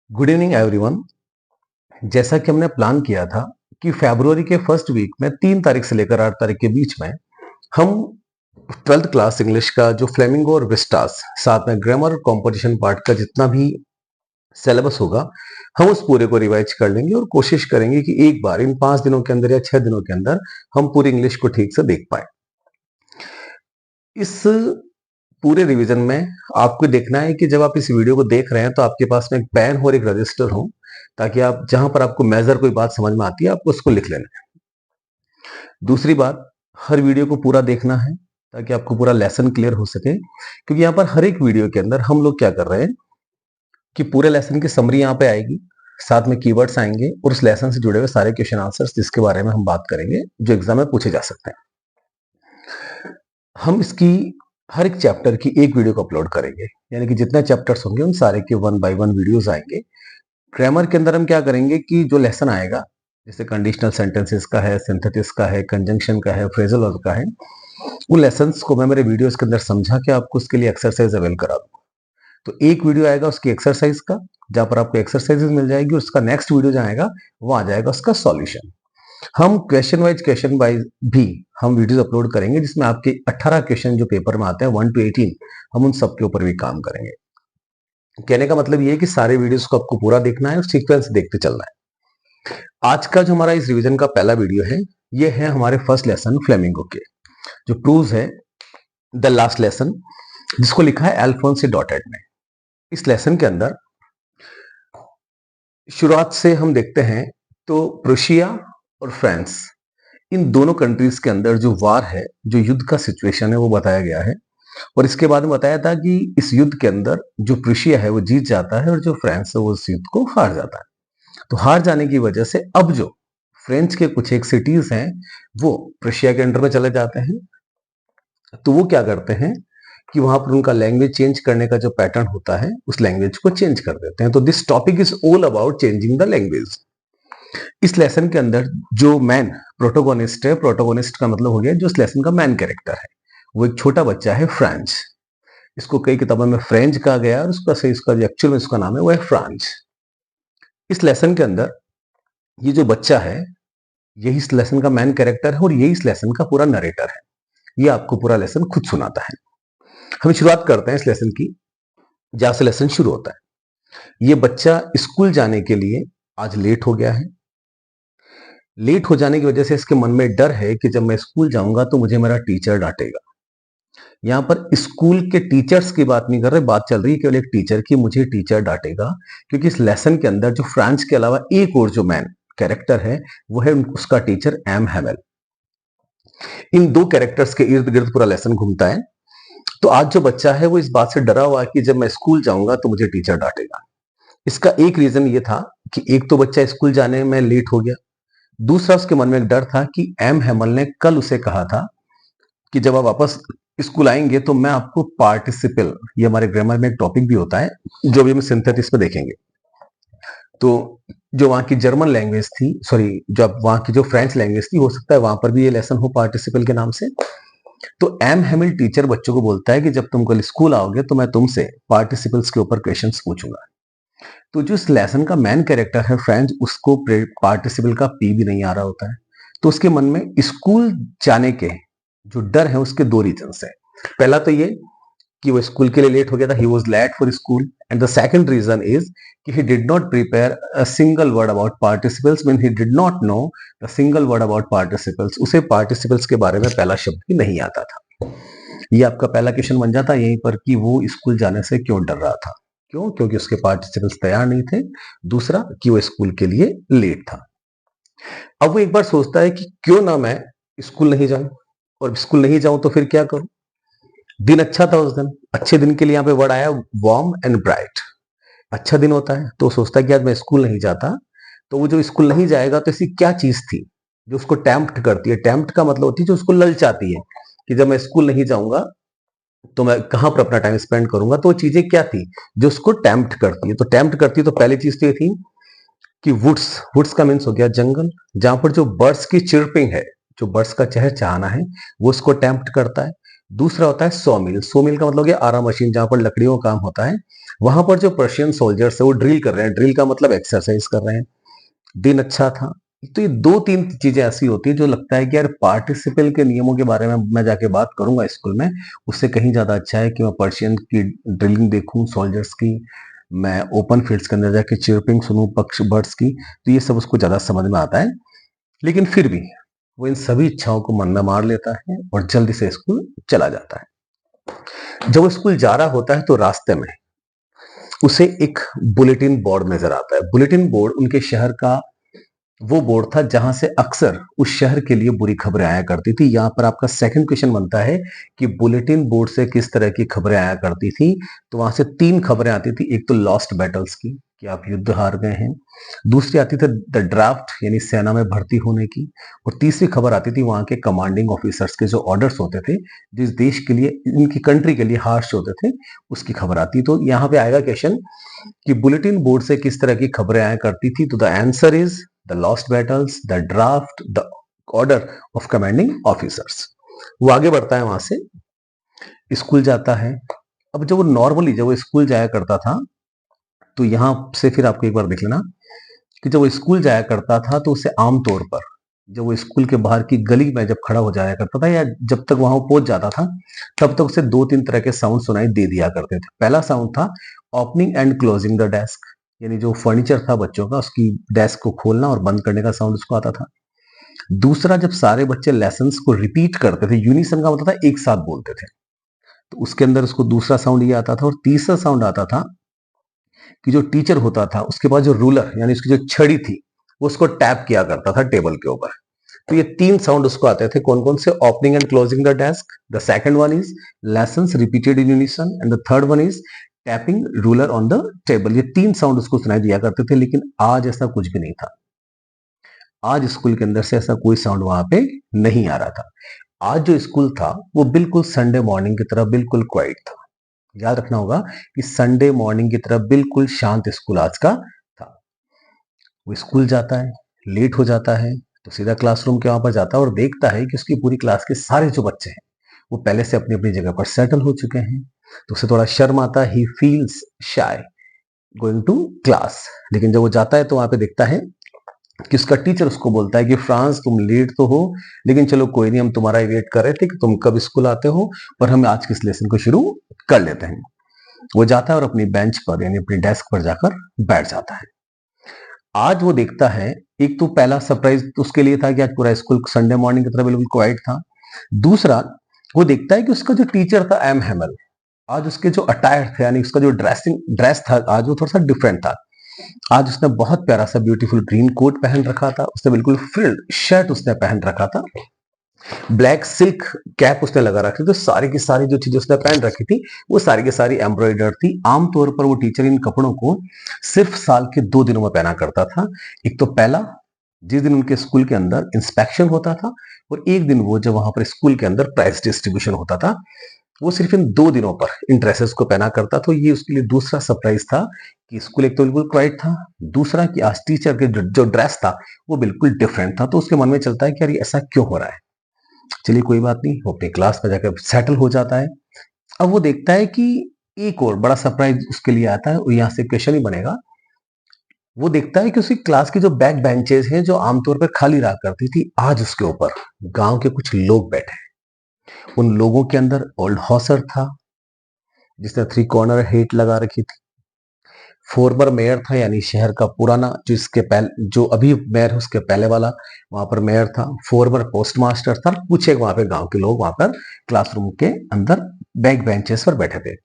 Good evening everyone. जैसा कि हमने प्लान किया था कि फरवरी के फर्स्ट वीक में 3 तारीख से लेकर 8 तारीख के बीच में हम ट्वेल्थ क्लास इंग्लिश का जो फ्लेमिंगो और विस्टास साथ में ग्रामर और कॉम्पोजिशन पार्ट का जितना भी सिलेबस होगा हम उस पूरे को रिवाइज कर लेंगे और कोशिश करेंगे कि एक बार इन 5 दिनों के अंदर या 6 दिनों के अंदर हम पूरी इंग्लिश को ठीक से देख पाए। इस पूरे रिवीजन में आपको देखना है कि जब आप इस वीडियो को देख रहे हैं तो आपके पास में एक पेन और एक रजिस्टर हो, ताकि आप जहां पर आपको मेजर कोई बात समझ में आती है आपको उसको लिख लेना है। दूसरी बात, हर वीडियो को पूरा देखना है ताकि आपको पूरा लेसन क्लियर हो सके, क्योंकि यहाँ पर हर एक वीडियो के अंदर हम लोग क्या कर रहे हैं कि पूरे लेसन की समरी यहाँ पे आएगी, साथ में कीवर्ड्स आएंगे और उस लेसन से जुड़े हुए सारे क्वेश्चन आंसर्स जिसके बारे में हम बात करेंगे जो एग्जाम में पूछे जा सकते हैं। हम इसकी हर एक चैप्टर की एक वीडियो को अपलोड करेंगे, यानी कि जितने चैप्टर्स होंगे उन सारे के 1 बाय 1 वीडियोस आएंगे। ग्रामर के अंदर हम क्या करेंगे कि जो लेसन आएगा, जैसे कंडीशनल सेंटेंसेस का है, सिंथेसिस का है, कंजंक्शन का है, फ्रेजल वर्ब का है, उन लेसन्स को मैं मेरे वीडियोस के अंदर समझा के आपको उसके लिए एक्सरसाइज अवेल करा दूंगा। तो एक वीडियो आएगा उसकी एक्सरसाइज का, जहां पर आपको एक्सरसाइजेस मिल जाएगी, उसका नेक्स्ट वीडियो जो आएगा वो आ जाएगा उसका सॉल्यूशन। हम क्वेश्चन वाइज भी हम वीडियोस अपलोड करेंगे, जिसमें आपके 18 क्वेश्चन जो पेपर में आते हैं 1 to 18, हम उन सब के ऊपर भी काम करेंगे। कहने का मतलब ये है कि सारे वीडियोस को आपको पूरा देखना है और सीक्वेंस देखते चलना है। आज का जो हमारा इस रिवीजन का पहला वीडियो है, ये है हमारे फर्स्ट लेसन फ्लेमिंगो के, जो प्रूव्स है द लास्ट लेसन, जिसको लिखा है अल्फोंसे डॉटेड ने। इस लेसन के अंदर शुरुआत से हम देखते हैं तो प्रुशिया और फ्रांस, इन दोनों कंट्रीज के अंदर जो वार है, जो युद्ध का सिचुएशन है वो बताया गया है। और इसके बाद में बताया था कि इस युद्ध के अंदर जो प्रुशिया है वो जीत जाता है और जो फ्रांस है वो उस युद्ध को हार जाता है। तो हार जाने की वजह से अब जो फ्रेंच के कुछ एक सिटीज हैं वो प्रुशिया के अंडर में चले जाते हैं। तो वो क्या करते हैं कि वहां पर उनका लैंग्वेज चेंज करने का जो पैटर्न होता है उस लैंग्वेज को चेंज कर देते हैं। तो this topic is all about changing the language. इस लेसन के अंदर जो मैन प्रोटोगोनिस्ट है, प्रोटोगोनिस्ट का मतलब हो गया जो इस लेसन का मैन कैरेक्टर है, वो एक छोटा बच्चा है फ्रांस। इसको कई किताबों में फ्रेंच कहा गया और उसका सही इसका जो एक्चुअल में इसका नाम है वो है फ्रांस। इस लेसन के अंदर ये जो बच्चा है यही इस लेसन का मैन कैरेक्टर है और यही इस लेसन का पूरा नरेटर है। ये आपको पूरा लेसन खुद सुनाता है। हम शुरुआत करते हैं इस लेसन की, जहां से लेसन शुरू होता है। ये बच्चा स्कूल जाने के लिए आज लेट हो गया है। लेट हो जाने की वजह से इसके मन में डर है कि जब मैं स्कूल जाऊंगा तो मुझे मेरा टीचर डांटेगा। यहाँ पर स्कूल के टीचर्स की बात नहीं कर रहे, बात चल रही है केवल एक टीचर की, मुझे टीचर डांटेगा। क्योंकि इस लेसन के अंदर जो फ्रांस के अलावा एक और जो मैन कैरेक्टर है वो है उसका टीचर एम हैमेल। इन दो कैरेक्टर्स के इर्द गिर्द पूरा लेसन घूमता है। तो आज जो बच्चा है वो इस बात से डरा हुआ है कि जब मैं स्कूल जाऊंगा तो मुझे टीचर डांटेगा। इसका एक रीजन ये था कि एक तो बच्चा स्कूल जाने में लेट हो गया, दूसरा उसके मन में एक डर था कि एम हैमल ने कल उसे कहा था कि जब आप वापस स्कूल आएंगे तो मैं आपको पार्टिसिपल, ये हमारे ग्रामर में एक टॉपिक भी होता है जो भी हम सिंथेसिस में देखेंगे। तो जो वहां की जर्मन लैंग्वेज थी, सॉरी जो वहां की जो फ्रेंच लैंग्वेज थी, हो सकता है वहां पर भी ये लेसन हो पार्टिसिपल के नाम से। तो एम हैमिल टीचर बच्चों को बोलता है कि जब तुम कल स्कूल आओगे तो मैं तुमसे पार्टिसिपल्स के ऊपर क्वेश्चंस पूछूंगा। तो जो इस लेसन का मैन कैरेक्टर है फ्रेंच, उसको पार्टिसिपल का पी भी नहीं आ रहा होता है। तो उसके मन में स्कूल जाने के जो डर है उसके दो रीजंस है। पहला तो ये कि वो स्कूल के लिए लेट हो गया था, he was late for school, and the second reason is कि he did not prepare a single word about participles, mean he did not know the single word about participles। उसे participles के बारे में पहला शब्द भी नहीं आता था। ये आपका पहला क्वेश्चन बन जाता है यहीं पर कि वो स्कूल जाने से क्यों डर रहा था। क्यों? क्योंकि उसके पार्टिसिपल्स तैयार नहीं थे। दूसरा कि वो स्कूल के लिए लेट था। अब वो एक बार सोचता है कि क्यों ना मैं स्कूल नहीं जाऊं, और स्कूल नहीं जाऊं तो फिर क्या करूं। दिन अच्छा था उस दिन, अच्छे दिन के लिए यहाँ पे वर्ड आया वार्म एंड ब्राइट। अच्छा दिन होता है तो सोचता है कि आज मैं स्कूल नहीं जाता। तो वो जो स्कूल नहीं जाएगा तो ऐसी क्या चीज थी जो उसको टेम्प्ट करती है। टेम्प्ट का मतलब होती है जो उसको ललचाती है कि जब मैं स्कूल नहीं जाऊंगा तो मैं कहां पर अपना टाइम स्पेंड करूंगा। तो वो चीजें क्या थी जो उसको टेम्प्ट करती है। तो टेम्प्ट करती है तो पहली चीज तो ये थी कि वुड्स, वुड्स का मीन्स हो गया जंगल, जहां पर जो बर्ड्स की चिरपिंग है, जो बर्ड्स का चहचहाना है, वो उसको टेम्प्ट करता है। दूसरा होता है सॉ मिल, सॉ मिल का मतलब हो गया आरा मशीन, जहां पर लकड़ियों का काम होता है। वहां पर जो पर्शियन सोल्जर्स है वो ड्रिल कर रहे हैं, ड्रिल का मतलब एक्सरसाइज कर रहे हैं। दिन अच्छा था। तो ये 2-3 चीजें ऐसी होती है जो लगता है कि यार पार्टिसिपल के नियमों के बारे में मैं जाके बात करूंगा स्कूल में, उससे कहीं ज्यादा अच्छा है कि मैं पर्शियन की ड्रिलिंग देखूं, सोल्जर्स की, मैं ओपन फील्ड्स के अंदर जाके चिर्पिंग सुनूं पक्ष बर्ड्स की, तो ये सब उसको ज्यादा समझ में आता है। लेकिन फिर भी वो इन सभी इच्छाओं को मन में मार लेता है और जल्दी से स्कूल चला जाता है। जब वो स्कूल जा रहा होता है तो रास्ते में उसे एक बुलेटिन बोर्ड नजर आता है। बुलेटिन बोर्ड उनके शहर का वो बोर्ड था जहां से अक्सर उस शहर के लिए बुरी खबरें आया करती थी। यहाँ पर आपका सेकंड क्वेश्चन बनता है कि बुलेटिन बोर्ड से किस तरह की खबरें आया करती थी। तो वहां से 3 खबरें आती थी। एक तो लॉस्ट बैटल्स की, कि आप युद्ध हार गए हैं। दूसरी आती थी द ड्राफ्ट, यानी सेना में भर्ती होने की। और तीसरी खबर आती थी वहां के कमांडिंग ऑफिसर्स के जो ऑर्डर्स होते थे, जिस देश के लिए, इनकी कंट्री के लिए हार्श होते थे, उसकी खबर आती। तो यहाँ पे आएगा क्वेश्चन कि बुलेटिन बोर्ड से किस तरह की खबरें आया करती थी। तो the answer is the lost battles, the draft, the order of commanding officers. वो आगे बढ़ता है, वहां से स्कूल जाता है। अब जब वो नॉर्मली जब वो स्कूल जाया करता था, तो यहां से फिर आपको एक बार देख लेना कि जब वो स्कूल जाया करता था तो उसे आमतौर पर जब वो स्कूल के बाहर की गली में जब खड़ा हो जाया करता था, या जब तक वहां पहुंच जाता था, तब तक उसे 2-3 तरह के साउंड सुनाई दे दिया करते थे। पहला साउंड था opening and closing the desk, यानी जो फर्नीचर था बच्चों का, उसकी डेस्क को खोलना और बंद करने का साउंड उसको आता था। दूसरा, जब सारे बच्चे लेसन्स को रिपीट करते थे, यूनिसन का मतलब था एक साथ बोलते थे, तो उसके अंदर उसको दूसरा साउंड ये आता था। और तीसरा साउंड आता था कि जो टीचर होता था उसके पास जो रूलर यानी उसकी जो छड़ी थी, वो उसको टैप किया करता था टेबल के ऊपर। तो ये 3 साउंड उसको आते थे। कौन कौन से? Opening and closing the desk, the second one is lessons repeated in unison, and the third one is tapping ruler on the table. ये 3 साउंड उसको सुनाई दिया करते थे। लेकिन आज ऐसा कुछ भी नहीं था। आज स्कूल के अंदर से ऐसा कोई साउंड वहां पे नहीं आ रहा था। आज जो स्कूल था वो बिल्कुल संडे मॉर्निंग की तरह बिल्कुल क्वाइट था। याद रखना होगा कि संडे मॉर्निंग की तरह बिल्कुल शांत स्कूल आज का था। वो स्कूल जाता है, लेट हो जाता है, तो सीधा क्लासरूम के वहां पर जाता है और देखता है कि उसकी पूरी क्लास के सारे जो बच्चे हैं वो पहले से अपनी अपनी जगह पर सेटल हो चुके हैं। तो उसे थोड़ा शर्म आता है, he feels shy going to class. लेकिन जब वो जाता है तो वहां पे देखता है कि उसका टीचर उसको बोलता है कि फ्रांस, तुम लेट तो हो, लेकिन चलो कोई नहीं, हम तुम्हारा ही वेट कर रहे थे कि तुम कब स्कूल आते हो, और हम आज के इस लेसन को शुरू कर लेते हैं। वो जाता है और अपनी बेंच पर यानी अपनी डेस्क पर जाकर बैठ जाता है। आज वो देखता है, एक तो पहला सरप्राइज उसके लिए था कि आज पूरा स्कूल संडे मॉर्निंग की तरह बिल्कुल क्वाइट था। दूसरा, वो देखता है कि उसका जो टीचर था एम हेमल, आज उसके जो अटायर थे यानी उसका जो ड्रेस था, आज वो थोड़ा सा डिफरेंट था। आज उसने बहुत प्यारा सा ब्यूटीफुल ग्रीन कोट पहन रखा था, उसने बिल्कुल फ्रिल्ड शर्ट उसने पहन रखा था, ब्लैक सिल्क कैप उसने लगा रखी थी। तो सारी की सारी जो चीजें उसने पहन रखी थी वो सारी की सारी एम्ब्रॉयडर्ड थी। आमतौर पर वो टीचर इन कपड़ों को सिर्फ साल के 2 दिनों में पहना करता था। एक तो पहला, जिस दिन उनके स्कूल के अंदर इंस्पेक्शन होता था, और एक दिन वो जब वहां पर स्कूल के अंदर प्राइज डिस्ट्रीब्यूशन होता था। वो सिर्फ इन 2 दिनों पर इन ड्रेसेस को पहना करता। तो ये उसके लिए दूसरा सरप्राइज था कि स्कूल एक तो बिल्कुल क्वाइट था, दूसरा कि आज टीचर के जो ड्रेस था वो बिल्कुल डिफरेंट था। तो उसके मन में चलता है कि यार ये ऐसा क्यों हो रहा है। चलिए कोई बात नहीं, वो अपनी क्लास में जाकर सेटल हो जाता है। अब वो देखता है कि एक और बड़ा सरप्राइज उसके लिए आता है, और यहाँ से क्वेश्चन ही बनेगा। वो देखता है कि उसकी क्लास की जो बैक बेंचेस हैं जो आमतौर पर खाली रहा करती थी, आज उसके ऊपर गांव के कुछ लोग बैठे हैं। उन लोगों के अंदर ओल्ड हॉसर था, जिसने 3 कॉर्नर हेट लगा रखी थी। फॉर्मर मेयर था, यानी शहर का पुराना, जिसके पहले जो अभी मेयर है उसके पहले वाला वहां पर मेयर था। फॉर्मर पोस्ट मास्टर था, कुछ एक वहां पे गांव के लोग वहां पर क्लासरूम के अंदर बैक बेंचेस पर बैठे थे।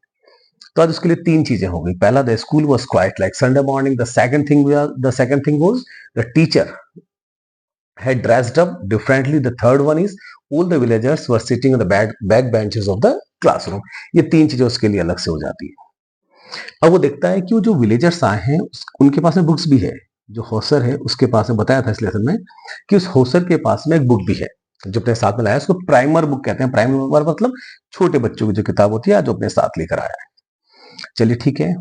तो आज उसके लिए 3 चीजें हो गई। पहला, the school was quite like Sunday morning. The second thing was the teacher had dressed up differently. The third one is all the villagers were sitting on the back benches of the classroom. ये 3 चीजें उसके लिए अलग से हो जाती है। अब वो देखता है कि वो जो विलेजर्स आए हैं उनके पास में बुक्स भी है। जो होसर है उसके पास में, बताया था इस लेसन में कि उस होसर के पास में एक बुक भी है जो अपने साथ में लाया। उसको प्राइमर बुक कहते हैं। प्राइमर मतलब छोटे बच्चों की जो किताब होती है जो अपने साथ लेकर आया है। चलिए ठीक है।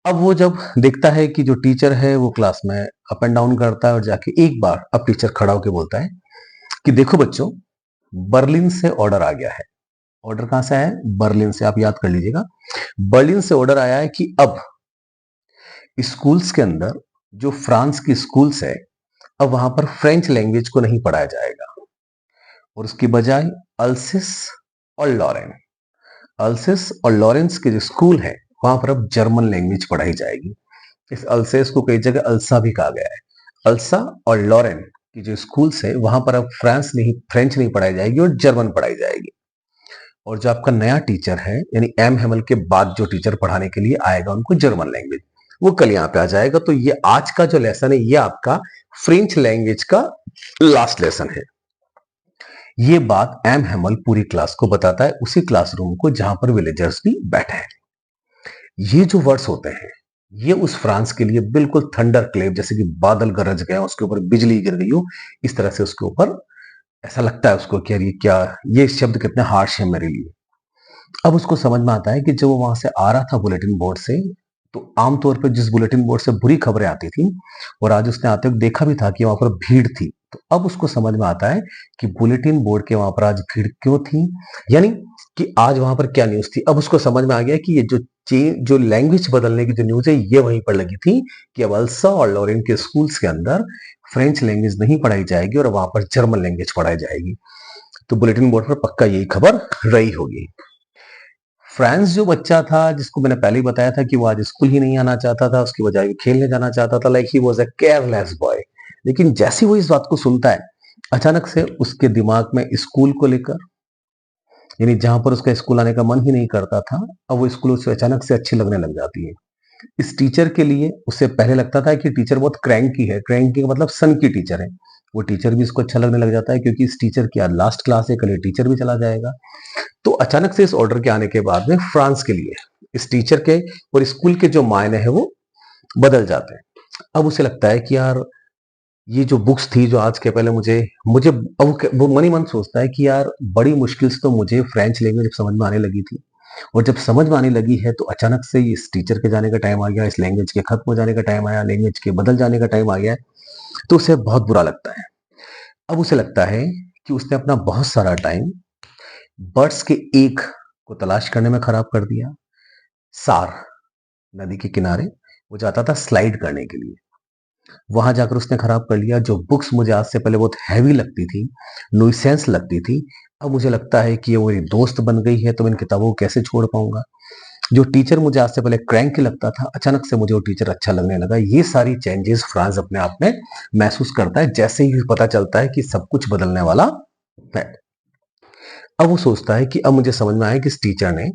अब वो जब देखता है कि जो टीचर है वो क्लास में अप एंड डाउन करता है, और जाके एक बार अब टीचर खड़ा होकर बोलता है कि देखो बच्चों, बर्लिन से ऑर्डर आ गया है। ऑर्डर कहां से आया है? बर्लिन से, आप याद कर लीजिएगा। बर्लिन से ऑर्डर आया है कि अब स्कूल्स के अंदर जो फ्रांस की स्कूल्स है, अब वहां पर फ्रेंच लैंग्वेज को नहीं पढ़ाया जाएगा और उसकी बजाय अल्सिस और लॉरेन, अल्सिस और लॉरेंस के जो स्कूल है वहां पर अब जर्मन लैंग्वेज पढ़ाई जाएगी। इस अल्सेस को कई जगह अल्सा भी कहा गया है। अल्सा और लॉरेन की जो स्कूल्स है वहां पर अब फ्रेंच नहीं पढ़ाई जाएगी और जर्मन पढ़ाई जाएगी। और जो आपका नया टीचर है यानी एम हेमल के बाद जो टीचर पढ़ाने के लिए आएगा उनको जर्मन लैंग्वेज, वो कल यहाँ पे आ जाएगा। तो ये आज का जो लेसन है ये आपका फ्रेंच लैंग्वेज का लास्ट लेसन है। ये बात एम हेमल पूरी क्लास को बताता है, उसी क्लासरूम को जहां पर विलेजर्स भी बैठे हैं। ये जो वर्ड्स होते हैं ये उस फ्रांस के लिए बिल्कुल थंडर क्लेव, जैसे कि बादल गरज गया उसके ऊपर बिजली गिर गई हो, इस तरह से उसके ऊपर ऐसा लगता है उसको कि यार ये क्या, ये शब्द कितने हार्श है मेरे लिए। अब उसको समझ में आता है कि जब वो वहां से आ रहा था बुलेटिन बोर्ड से, तो आमतौर पर जिस बुलेटिन बोर्ड से बुरी खबरें आती थी और आज उसने आते हुए देखा भी था कि वहां पर भीड़ थी, तो अब उसको समझ में आता है कि बुलेटिन बोर्ड के वहां पर आज भीड़ क्यों थी, यानी कि आज वहां पर क्या न्यूज थी। अब उसको समझ में आ गया कि ये जो लैंग्वेज बदलने की जो न्यूज है ये वहीं पर लगी थी कि अब अल्सा और लॉरेन के स्कूल्स के अंदर फ्रेंच लैंग्वेज नहीं पढ़ाई जाएगी और वहां पर जर्मन लैंग्वेज पढ़ाई जाएगी। तो बुलेटिन बोर्ड पर पक्का यही खबर रही होगी। फ्रांस जो बच्चा था जिसको मैंने पहले ही बताया था कि वो आज स्कूल ही नहीं आना चाहता था, उसकी बजाय वो खेलने जाना चाहता था, like he was a careless boy. लेकिन जैसे वो इस बात को सुनता है, अचानक से उसके दिमाग में स्कूल को लेकर, यानी जहां पर उसका स्कूल आने का मन ही नहीं करता था, अब वो स्कूल उसे अचानक से अच्छी लगने लग जाती है। इस टीचर के लिए उससे पहले लगता था कि टीचर बहुत क्रैंकी है, क्रैंकी का मतलब सन की टीचर है। वो टीचर भी इसको अच्छा लगने लग जाता है क्योंकि इस टीचर की आज लास्ट क्लास है, कल ये टीचर भी चला जाएगा। तो अचानक से इस ऑर्डर के आने के बाद में फ्रांस के लिए इस टीचर के और स्कूल के जो मायने हैं वो बदल जाते हैं। अब उसे लगता है कि यार ये जो बुक्स थी जो आज के पहले मुझे मुझे अब वो मन ही मन सोचता है कि यार बड़ी मुश्किल से तो मुझे फ्रेंच लैंग्वेज जब समझ में आने लगी थी, और जब समझ में आने लगी है तो अचानक से इस टीचर के जाने का टाइम आ गया, इस लैंग्वेज के खत्म हो जाने का टाइम आया, लैंग्वेज के बदल जाने का टाइम आ गया है। तो उसे बहुत बुरा लगता है। अब उसे लगता है कि उसने अपना बहुत सारा टाइम बर्ड्स के एक को तलाश करने में खराब कर दिया। सार नदी के किनारे वो जाता था स्लाइड करने के लिए, वहां जाकर उसने खराब कर लिया। जो बुक्स मुझे आज से पहले बहुत हैवी लगती थी, नुइसेंस लगती थी, अब मुझे लगता है कि ये मेरी दोस्त बन गई है, तो मैं इन किताबों को कैसे छोड़ पाऊंगा। जो टीचर मुझे आज से पहले क्रैंक लगता था, अचानक से मुझे वो टीचर अच्छा लगने लगा। ये सारी चेंजेस फ्रांस अपने आप में महसूस करता है जैसे ही पता चलता है कि सब कुछ बदलने वाला है। अब वो सोचता है कि अब मुझे समझ में आया कि इस टीचर ने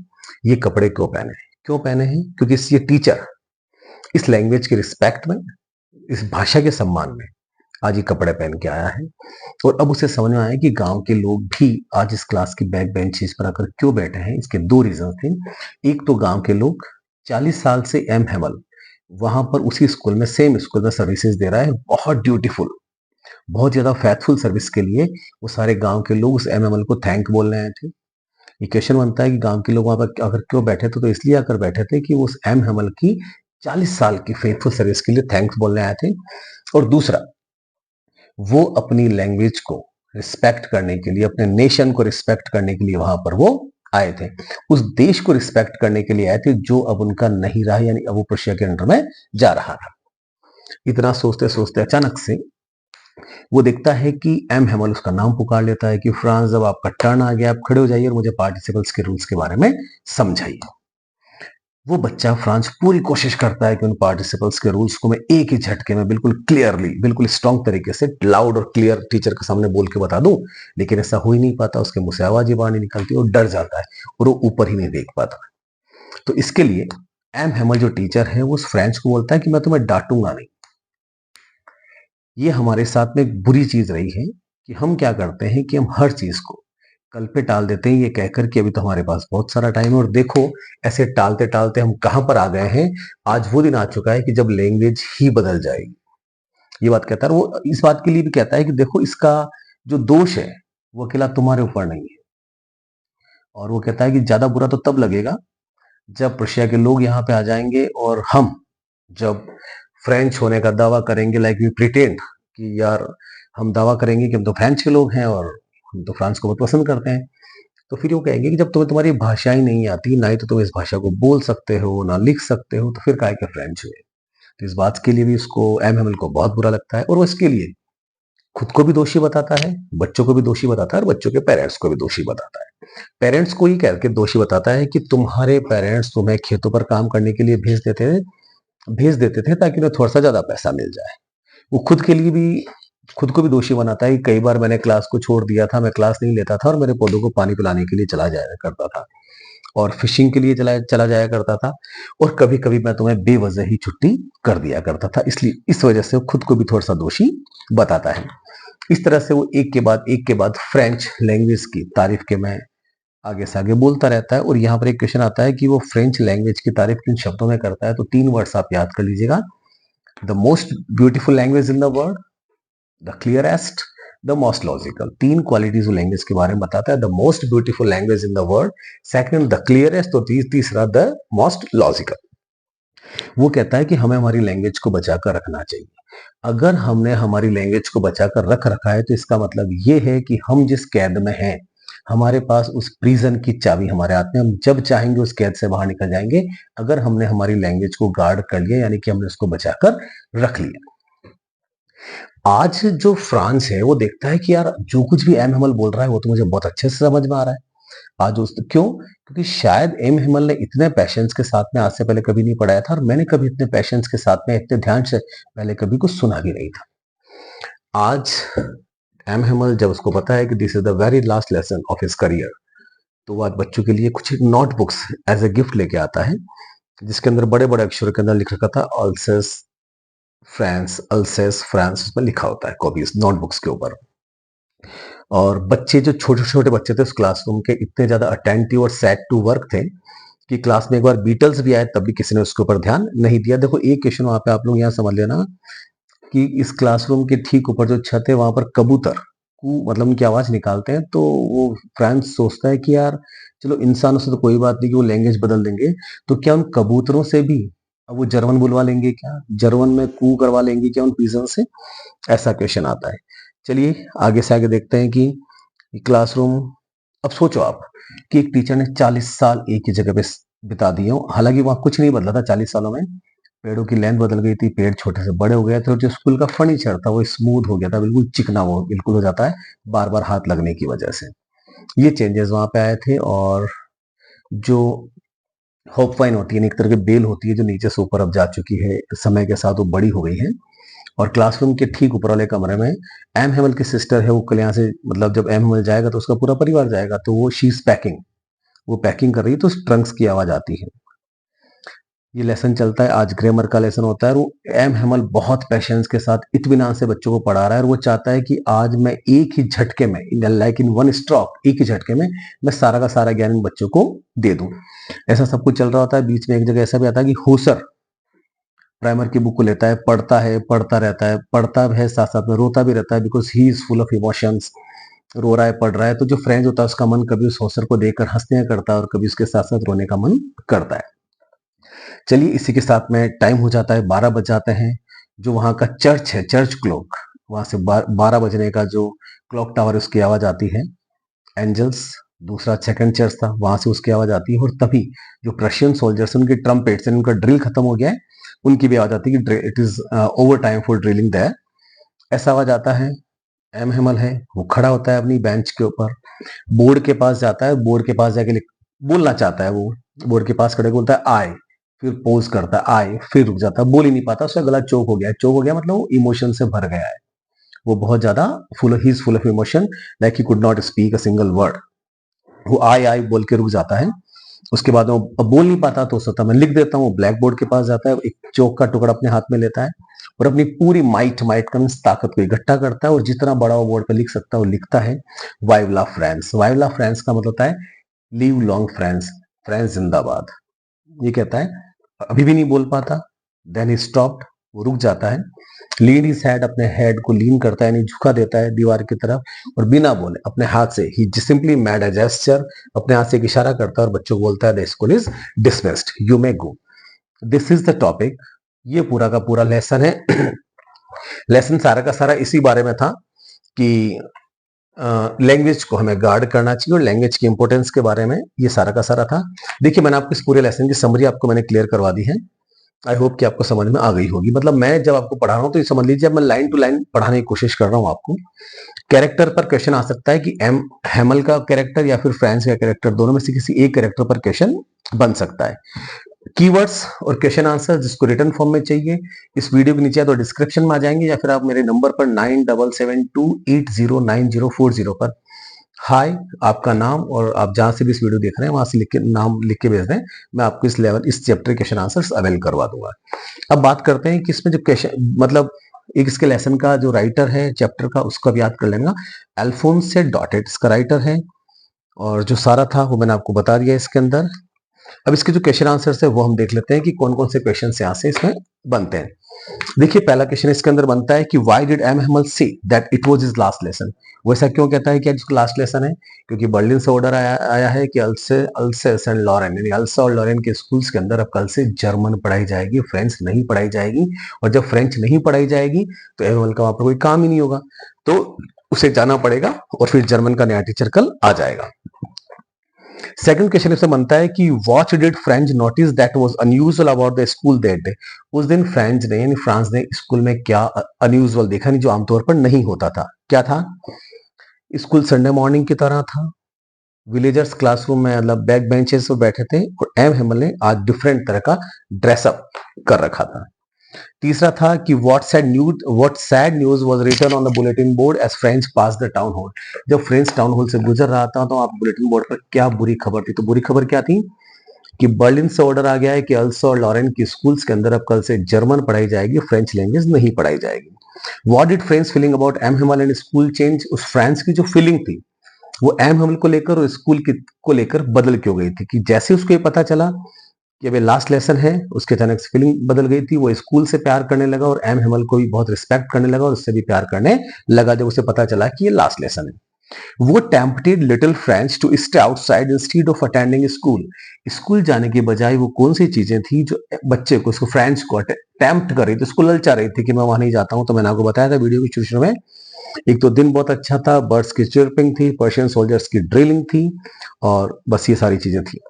ये कपड़े क्यों पहने हैं, क्योंकि ये टीचर इस लैंग्वेज की रिस्पेक्ट में, इस भाषा के सम्मान में आज ये कपड़े पहन के आया है। और अब उसे समझ में आया कि गांव के लोग भी आज इस क्लास की बैक बेंचेस पर आकर क्यों बैठे हैं। इसके दो रीजन थे। एक तो गांव के लोग 40 साल से एम हेमल वहां पर उसी स्कूल में, सेम स्कूल में सर्विसेज दे रहा है, बहुत ड्यूटीफुल, बहुत ज्यादा फैथफुल सर्विस के लिए वो सारे गांव के लोग उस एम एमएल को थैंक बोलने आए थे। ये क्वेश्चन बनता है कि गांव के लोग वहां पर आकर क्यों बैठे थे, तो इसलिए आकर बैठे थे कि वो उस एम हेमल की 40 साल की फेथफुल सर्विस के लिए थैंक्स बोलने आए थे। और दूसरा, वो अपनी लैंग्वेज को रिस्पेक्ट करने के लिए, अपने नेशन को रिस्पेक्ट करने के लिए वहां पर वो आए थे। उस देश को रिस्पेक्ट करने के लिए आए थे जो अब उनका नहीं रहा, यानी अब वो प्रशिया के अंडर में जा रहा था। इतना सोचते सोचते अचानक से वो देखता है कि एम हेमल उसका नाम पुकार लेता है कि फ्रांस, अब आपका टर्न आ गया, आप खड़े हो जाइए और मुझे पार्टिसिपल्स के रूल्स के बारे में समझाइए। वो बच्चा फ्रांस पूरी कोशिश करता है कि उन पार्टिसिपल्स के रूल्स को मैं एक ही झटके में बिल्कुल क्लियरली, बिल्कुल स्ट्रॉन्ग तरीके से लाउड और क्लियर टीचर के सामने बोल के बता दूं, लेकिन ऐसा हो ही नहीं पाता। उसके मुंह से आवाज ही बाहर नहीं निकलती और डर जाता है और वो ऊपर ही नहीं देख पाता। तो इसके लिए एम हेमल जो टीचर है वो उस फ्रेंच को बोलता है कि मैं तुम्हें डांटूंगा नहीं। ये हमारे साथ में एक बुरी चीज रही है कि हम क्या करते हैं कि हम हर चीज को कल पे टाल देते हैं, ये कहकर कि अभी तो हमारे पास बहुत सारा टाइम है। और देखो, ऐसे टालते टालते हम कहां पर आ गए हैं। आज वो दिन आ चुका है कि जब लैंग्वेज ही बदल जाएगी। ये बात कहता है। वो इस बात के लिए भी कहता है कि देखो, इसका जो दोष है वो अकेला तुम्हारे ऊपर नहीं है। और वो कहता है कि ज्यादा बुरा तो तब लगेगा जब प्रशिया के लोग यहाँ पे आ जाएंगे और हम जब फ्रेंच होने का दावा करेंगे, लाइक वी प्रिटेंड कि यार हम दावा करेंगे कि हम तो फ्रेंच के लोग हैं और हम तो फ्रांस को बहुत पसंद करते हैं। तो फिर वो कहेंगे कि जब तुम्हें तुम्हारी भाषा ही नहीं आती, ना ही तो तुम इस भाषा को बोल सकते हो, ना लिख सकते हो, तो फिर काहे के फ्रेंच हुए? तो इस बात के लिए भी उसको एम हैमिल्टन को बहुत बुरा लगता है और वो इसके लिए खुद को भी दोषी बताता है, बच्चों को भी दोषी बताता है और बच्चों के पेरेंट्स को भी दोषी बताता है। पेरेंट्स को ही कह के दोषी बताता है कि तुम्हारे पेरेंट्स तुम्हें खेतों पर काम करने के लिए भेज देते थे ताकि उन्हें थोड़ा सा ज्यादा पैसा मिल जाए। वो खुद को भी दोषी बनाता है कि कई बार मैंने क्लास को छोड़ दिया था, मैं क्लास नहीं लेता था और मेरे पौधों को पानी पिलाने के लिए चला जाया करता था और फिशिंग के लिए चला चला जाया करता था और कभी-कभी मैं तुम्हें बेवजह ही छुट्टी कर दिया करता था। इसलिए इस वजह से वो खुद को भी थोड़ा-सा दोषी बताता है। इस तरह से वो एक के बाद फ्रेंच लैंग्वेज की तारीफ के में आगे से आगे बोलता रहता है और यहाँ पर एक क्वेश्चन आता है कि वो फ्रेंच लैंग्वेज की तारीफ किन शब्दों में करता है, तो 3 वर्ड्स आप याद कर लीजिएगा। The most beautiful language in the world, the clearest, the most logical. 3 qualities वो लैंग्वेज के बारे में बताता है। The most beautiful language in the world, second the clearest और तीसरा द मोस्ट लॉजिकल। वो कहता है कि हमें हमारी लैंग्वेज को बचाकर रखना चाहिए। अगर हमने हमारी लैंग्वेज को बचाकर रख रखा है तो इसका मतलब ये है कि हम जिस कैद में हैं, हमारे पास उस प्रिजन की चाबी हमारे हाथ में, हम जब चाहेंगे उस कैद से बाहर निकल जाएंगे, अगर हमने हमारी लैंग्वेज को गार्ड कर लिया, यानी कि हमने उसको बचाकर रख लिया। आज जो फ्रांस है वो देखता है कि यार जो कुछ भी एम हेमल बोल रहा है वो तो मुझे बहुत अच्छे से समझ में आ रहा है। आज उस क्यों? क्योंकि शायद एम हेमल ने इतने पैशंस के साथ में आज से पहले कभी नहीं पढ़ाया था और मैंने कभी इतने पैशंस के साथ में इतने ध्यान से पहले कभी कुछ सुना भी नहीं था। आज एम हेमल जब उसको पता है कि this is the very last lesson of his career, तो वो आज बच्चों के लिए कुछ नोटबुक्स एज ए गिफ्ट लेके आता है, जिसके अंदर बड़े बड़े अक्षरों के अंदर लिख रखा था अल्सेस फ्रांस उसमें लिखा होता है कॉपीज नोटबुक्स के ऊपर। और बच्चे जो छोटे छोटे बच्चे थे उस क्लासरूम के इतने ज्यादा अटेंटिव और सेट टू वर्क थे कि क्लास में एक बार बीटल्स भी आए तब भी किसी ने उसके ऊपर ध्यान नहीं दिया। देखो एक क्वेश्चन वहां पे आप लोग यहाँ समझ लेना कि इस क्लासरूम के ठीक ऊपर जो छत है वहां पर कबूतर मतलब उनकी आवाज निकालते हैं, तो वो फ्रांस सोचता है कि यार चलो इंसानों से तो कोई बात नहीं कि वो लैंग्वेज बदल देंगे, तो क्या उन कबूतरों से भी अब वो जर्मन बुलवा लेंगे क्या, जर्मन में कू करवा लेंगे क्या उन पिजन से? ऐसा क्वेश्चन आता है। चलिए आगे देखते हैं कि क्लासरूम, अब सोचो आप कि एक टीचर ने 40 साल एक ही जगह पे बिता दिए हो, हालांकि वहां कुछ नहीं बदला था 40 सालों में, पेड़ों की लेंथ बदल गई थी, पेड़ छोटे से बड़े हो गए थे और जो स्कूल का फर्नीचर था वो स्मूथ हो गया था, बिल्कुल चिकना वो बिल्कुल हो जाता है बार बार हाथ लगने की वजह से। ये चेंजेस वहां पे आए थे और जो होपवाइन होती है, एक तरह की बेल होती है जो नीचे से ऊपर अब जा चुकी है, समय के साथ वो बड़ी हो गई है। और क्लासरूम के ठीक ऊपर वाले कमरे में एम हेमल की सिस्टर है, वो कल यहाँ से मतलब जब एम हेमल जाएगा तो उसका पूरा परिवार जाएगा, तो वो शी इज पैकिंग, वो पैकिंग कर रही है तो ट्रंक्स की आवाज आती है। ये लेसन चलता है, आज ग्रामर का लेसन होता है और वो एम हेमल बहुत पेशेंस के साथ इत्मीनान से बच्चों को पढ़ा रहा है और वो चाहता है कि आज मैं एक ही झटके में लाइक इन वन स्ट्रोक, एक ही झटके में मैं सारा का सारा ज्ञान इन बच्चों को दे दूं। ऐसा सब कुछ चल रहा होता है। बीच में एक जगह ऐसा भी आता है कि होसर प्राइमर की बुक को लेता है, पढ़ता रहता है, पढ़ता है साथ साथ में रोता भी रहता है because he is full of emotions. रो रहा है, पढ़ रहा है, तो जो फ्रेंड होता है उसका मन कभी उस होसर को देखकर हंसने करता है और कभी उसके साथ साथ रोने का मन करता है। चलिए इसी के साथ में टाइम हो जाता है, 12 बज जाते हैं। जो वहां का चर्च है, चर्च क्लॉक, वहां से 12 बजने का जो क्लॉक टावर उसकी आवाज आती है। एंजल्स दूसरा सेकंड चर्च था, वहां से उसकी आवाज आती है और तभी जो प्रशियन सोल्जर्स उनके ट्रम्पेट्स, उनका ड्रिल खत्म हो गया है, उनकी भी आवाज आती है कि it is over time for drilling there. ऐसा आवाज आता है। एम हेमल है, वो खड़ा होता है अपनी बेंच के ऊपर, बोर्ड के पास जाता है, बोर्ड के पास जाके बोलना चाहता है वो, बोर्ड के पास खड़े बोलता है आए, फिर पोज करता है आए, फिर रुक जाता है, बोल ही नहीं पाता, उसका गला चोक हो गया है। चोक हो गया मतलब वो इमोशन से भर गया है, वो बहुत ज्यादा ही is full of emotion, like he could not speak a single word. वो आए आए बोल के रुक जाता है। उसके बाद वो अब बोल नहीं पाता तो सोचता मैं लिख देता हूँ, ब्लैक बोर्ड के पास जाता है, एक चौक का टुकड़ा अपने हाथ में लेता है और अपनी पूरी माइट माइट का ताकत को इकट्ठा करता है और जितना बड़ा वो बोर्ड पे लिख सकता है वो लिखता है वाइवला फ्रांस। वाइवला फ्रांस का मतलब होता है लीव लॉन्ग फ्रांस, फ्रांस जिंदाबाद। ये कहता है, अभी भी नहीं बोल पाता, देन ही स्टॉप्ड, वो रुक जाता है, लीन हिज हेड, अपने हेड को लीन करता है यानी झुका देता है दीवार की तरफ और बिना बोले अपने हाथ से ही सिंपली मेड अ जेस्चर, अपने हाथ से एक इशारा करता है और बच्चों को बोलता है the school is dismissed, you may go. This is the topic. ये पूरा का पूरा लेसन है। लेसन सारा का सारा इसी बारे में था कि लैंग्वेज को हमें गार्ड करना चाहिए और लैंग्वेज की इंपॉर्टेंस के बारे में ये सारा का सारा था। देखिए, मैंने आपको इस पूरे लेसन की समरी आपको मैंने क्लियर करवा दी है। आई होप कि आपको समझ में आ गई होगी। मतलब मैं जब आपको पढ़ा रहा हूँ तो ये समझ लीजिए, अब मैं लाइन टू लाइन पढ़ाने की कोशिश कर रहा हूँ आपको। कैरेक्टर पर क्वेश्चन आ सकता है कि एम हैमल का कैरेक्टर या फिर फ्रांस का कैरेक्टर, दोनों में से किसी एक कैरेक्टर पर क्वेश्चन बन सकता है। कीवर्ड्स और क्वेश्चन आंसर जिसको रिटर्न फॉर्म में चाहिए, इस वीडियो के नीचे या तो डिस्क्रिप्शन में आ जाएंगे या फिर आप मेरे नंबर पर 9772809040 पर हाय, आपका नाम और आप जहां से भी इस वीडियो देख रहे हैं वहां से लिख के नाम लिख के भेज दें। मैं आपको इस चैप्टर के क्वेश्चन आंसर्स अवेल करवा दूंगा। अब बात करते हैं कि इसमें जो क्वेश्चन मतलब एक इसके लेसन का जो राइटर है चैप्टर का, उसको भी याद कर लेना। अल्फोंस से डॉटेड इसका राइटर है और जो सारा था वो मैंने आपको बता दिया इसके अंदर। अब इसके जो क्वेश्चन आंसर्स है वो हम देख लेते हैं कि कौन कौन से क्वेश्चन यहाँ से इसमें बनते हैं। देखिए, पहला क्वेश्चन इसके अंदर बनता है कि why did M Hamel say that it was his last lesson. वो ऐसा क्यों कहता है कि आज उसका लास्ट लेसन है? क्योंकि बर्लिन से ऑर्डर आया है कि अल्सेस एंड लॉरेन यानी अल्सा और लॉरेन के स्कूल्स के अंदर अब कल से जर्मन पढ़ाई जाएगी, फ्रेंच नहीं पढ़ाई जाएगी। और जब फ्रेंच नहीं पढ़ाई जाएगी तो एम हेमल का वहां पर कोई काम ही नहीं होगा, तो उसे जाना पड़ेगा और फिर जर्मन का नया टीचर कल आ जाएगा। सेकंड क्वेश्चन इससे बनता है कि what did French notice that was unusual about the school that day. उस दिन फ्रेंच ने यानी फ्रांस ने स्कूल में क्या अनयूजुअल देखा, नहीं जो आमतौर पर नहीं होता था। क्या था? स्कूल संडे मॉर्निंग की तरह था। विलेजर्स क्लासरूम में मतलब बैक बेंचेस पर बैठे थे और एम हेमल ने आज डिफरेंट तरह का ड्रेसअप कर रखा था। तीसरा था कि what sad news was written on the bulletin board as French pass the town hall. जब फ्रेंच टाउन हॉल से गुजर रहा था तो आप बुलेटिन बोर्ड पर क्या बुरी खबर थी? तो बुरी खबर क्या थी कि बर्लिन से ऑर्डर आ गया है कि अल्सो और लॉरेन की स्कूल्स के अंदर अब कल से जर्मन पढ़ाई जाएगी, फ्रेंच लैंग्वेज नहीं पढ़ाई जाएगी। What did French feeling about M Hamel and school change. उस फ्रेंच की जो फीलिंग थी वो एम हेमल को लेकर और स्कूल को लेकर बदल क्यों गई थी? कि जैसे उसको ये पता चला कि अब लास्ट लेसन है, उसके अचानक से फीलिंग बदल गई थी। वो स्कूल से प्यार करने लगा और एम हेमल को भी बहुत रिस्पेक्ट करने लगा और उससे भी प्यार करने लगा जब उसे पता चला कि ये लास्ट लेसन है। वो tempted little French to stay outside instead of attending school. School जाने की बजाय वो कौन सी चीजें थी जो बच्चे को, उसको फ्रेंच को टेम्प्ट कर रही थी, उसको ललचा रही थी कि मैं वहां नहीं जाता हूं। तो मैंने आपको बताया था वीडियो की शुरू में, एक तो दिन बहुत अच्छा था, बर्ड्स की चिरपिंग थी, पर्शियन सोल्जर्स की ड्रिलिंग थी और बस ये सारी चीजें थी।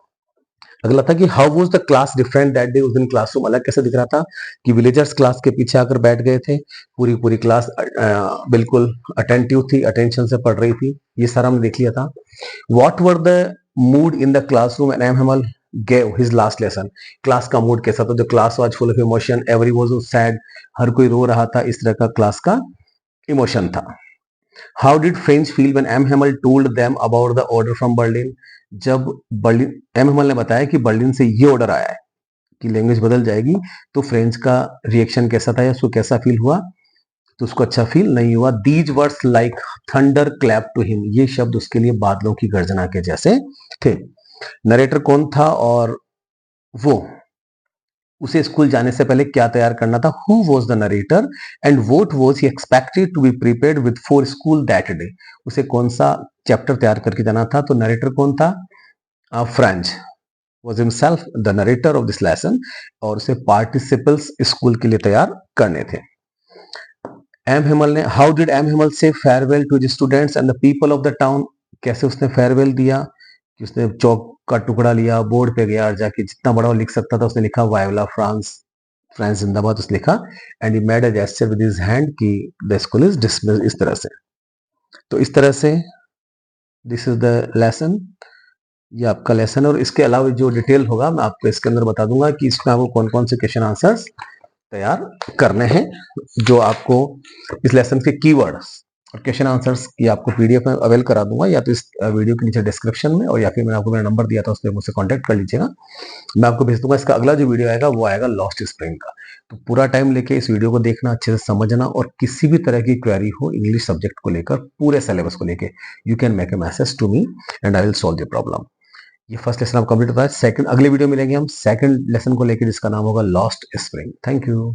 अगला था कि how was the class different that day. उस दिन क्लासरूम अलग कैसे दिख रहा था? कि विलेजर्स क्लास के पीछे आकर बैठ गए थे, पूरी पूरी क्लास बिल्कुल अटेंटिव थी, अटेंशन से पढ़ रही थी। ये सारा हमने देख लिया था। What were the mood in the classroom and M Hamel gave his last lesson. Class का मूड कैसा था? जो class was full of emotion, every was sad, हर कोई रो रहा था, इस तरह का क्लास का इमोशन था। How did French feel when M Hamel told them about the order from Berlin. जब बर्लिन एम हेमल ने बताया कि बर्लिन से ये ऑर्डर आया है कि लैंग्वेज बदल जाएगी, तो फ्रेंच का रिएक्शन कैसा था या उसको कैसा फील हुआ? तो उसको अच्छा फील नहीं हुआ। These words like thunder clap to him. ये शब्द उसके लिए बादलों की गर्जना के जैसे थे। नरेटर कौन था और वो उसे स्कूल जाने से पहले क्या तैयार करना था? Who was the narrator and what was he expected to be prepared with for school that day. उसे कौन सा चैप्टर तैयार करके जाना था? तो नरेटर कौन था? French was himself the narrator of this lesson और उसे पार्टिसिपल्स स्कूल के लिए तैयार करने थे। एम हेमल ने how did M Hamel say farewell to the students and the people of the town. कैसे उसने फेयरवेल दिया? कि उसने चौक का टुकड़ा लिया, बोर्ड पे गया और जाके जितना बड़ा वो लिख सकता था उसने लिखा वायोला फ्रांस, फ्रांस जिंदाबाद उसने लिखा। And he made a gesture with his hand कि द स्कूल इज डिसमिस्ड। इस तरह से, तो इस तरह से दिस इज द लेसन। ये आपका लेसन और इसके अलावा जो डिटेल होगा मैं आपको इसके अंदर बता दूंगा कि इसमें आपको कौन कौन से क्वेश्चन आंसर्स तैयार करने हैं, जो आपको इस लेसन के कीवर्ड्स और क्वेश्चन आंसर्स की आपको पीडीएफ में अवेल करा दूंगा, या तो इस वीडियो के नीचे डिस्क्रिप्शन में और या फिर मैंने आपको मेरा नंबर दिया था उस पर मुझसे कांटेक्ट कर लीजिएगा, मैं आपको भेज दूंगा। इसका अगला जो वीडियो आएगा वो आएगा लॉस्ट स्प्रिंग का। तो पूरा टाइम लेके इस वीडियो को देखना, अच्छे से समझना और किसी भी तरह की क्वेरी हो इंग्लिश सब्जेक्ट को लेकर, पूरे सिलेबस को लेकर, you can make a message to me and I will solve the problem. ये फर्स्ट लेसन आप कंप्लीट होता है। सेकंड अगले वीडियो मिलेंगे हम सेकंड लेसन को लेकर जिसका नाम होगा लॉस्ट स्प्रिंग। Thank you.